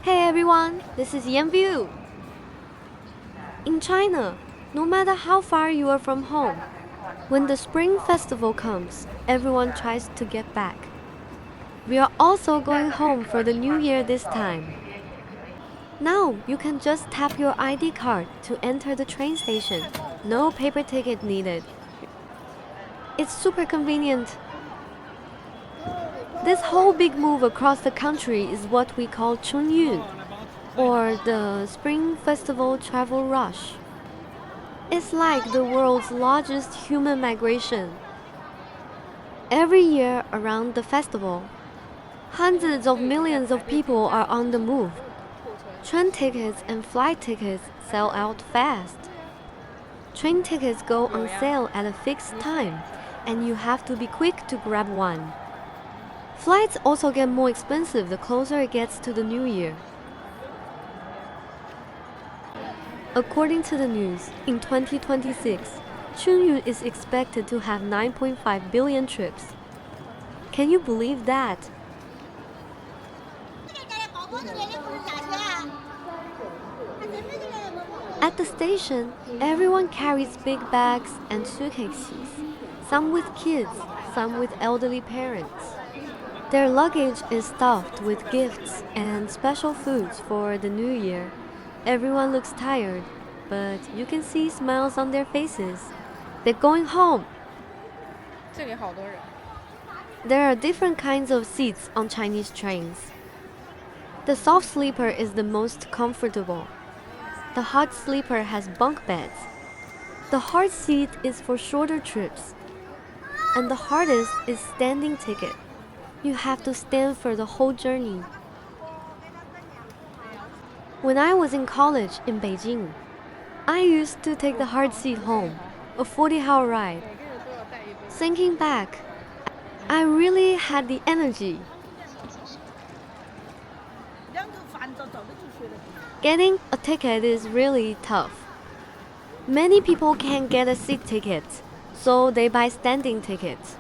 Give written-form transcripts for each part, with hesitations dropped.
Hey everyone, this is Yangview. In China, no matter how far you are from home, when the Spring Festival comes, everyone tries to get back. We are also going home for the New Year this time. Now you can just tap your ID card to enter the train station. No paper ticket needed. It's super convenient. This whole big move across the country is what we call CHUNYUN, or the Spring Festival Travel Rush. It's like the world's largest human migration. Every year around the festival, hundreds of millions of people are on the move. Train tickets and flight tickets sell out fast. Train tickets go on sale at a fixed time, and you have to be quick to grab one. Flights also get more expensive the closer it gets to the new year. According to the news, in 2026, CHUNYUN is expected to have 9.5 billion trips. Can you believe that? At the station, everyone carries big bags and suitcases, some with kids, some with elderly parents. Their luggage is stuffed with gifts and special foods for the new year. Everyone looks tired, but you can see smiles on their faces. They're going home. There are different kinds of seats on Chinese trains. The soft sleeper is the most comfortable. The hard sleeper has bunk beds. The hard seat is for shorter trips. And the hardest is standing ticket. You have to stand for the whole journey. When I was in college in Beijing, I used to take the hard seat home, a 40-hour ride. Thinking back, I really had the energy. Getting a ticket is really tough. Many people can't get a seat ticket, so they buy standing tickets.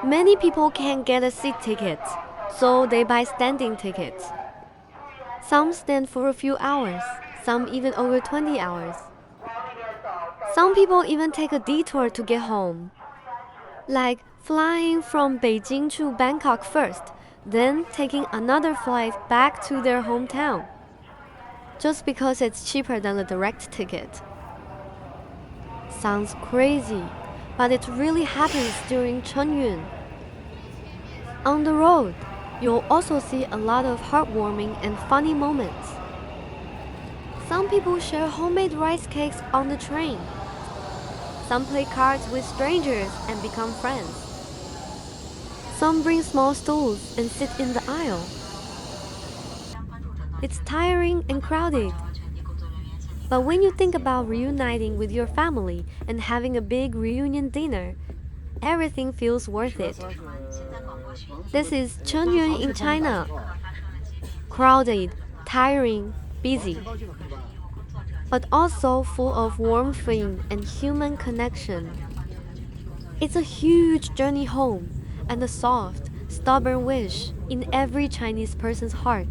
Many people can't get a seat ticket, so they buy standing tickets. Some stand for a few hours, some even over 20 hours. Some people even take a detour to get home, like flying from Beijing to Bangkok first, then taking another flight back to their hometown, just because it's cheaper than a direct ticket. Sounds crazy, but it really happens during CHUNYUN. On the road, you'll also see a lot of heartwarming and funny moments. Some people share homemade rice cakes on the train. Some play cards with strangers and become friends. Some bring small stools and sit in the aisle. It's tiring and crowded. But when you think about reuniting with your family and having a big reunion dinner, everything feels worth it. This is CHUNYUN in China. Crowded, tiring, busy, but also full of warmth and human connection. It's a huge journey home and a soft, stubborn wish in every Chinese person's heart.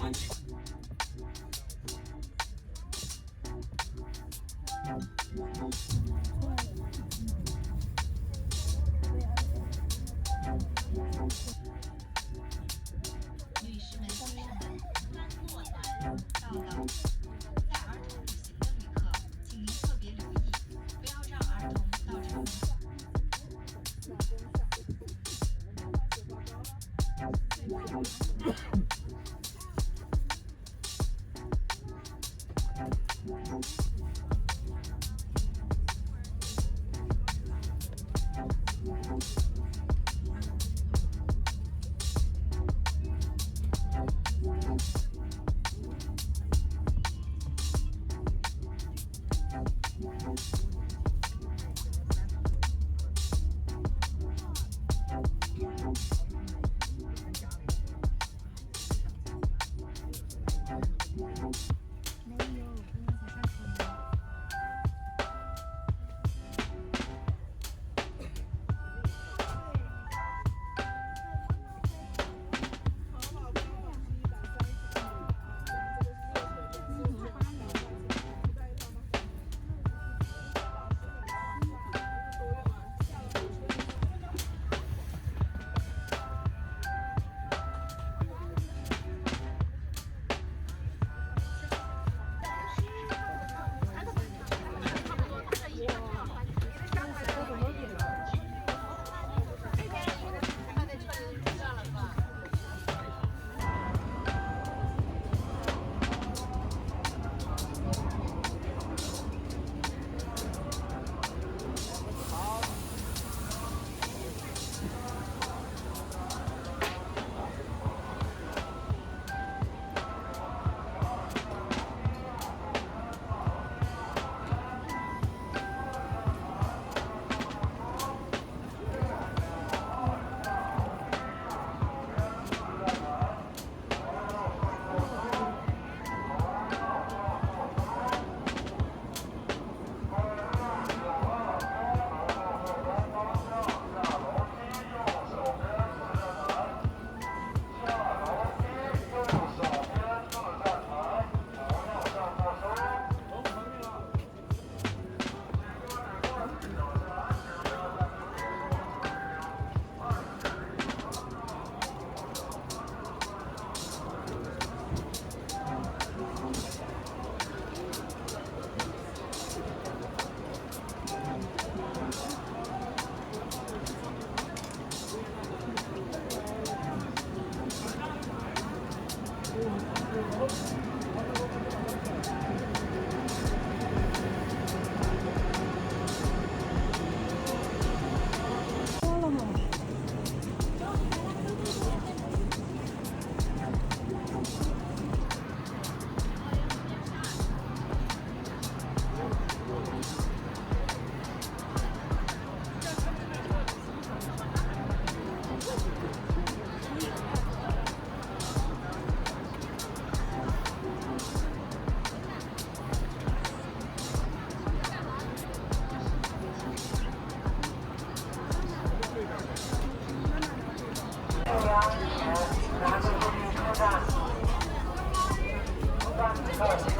女士们、先生们，端坐南到了。带儿童旅行的旅客，请您特别留意，不要让儿童到车门口。南北车站，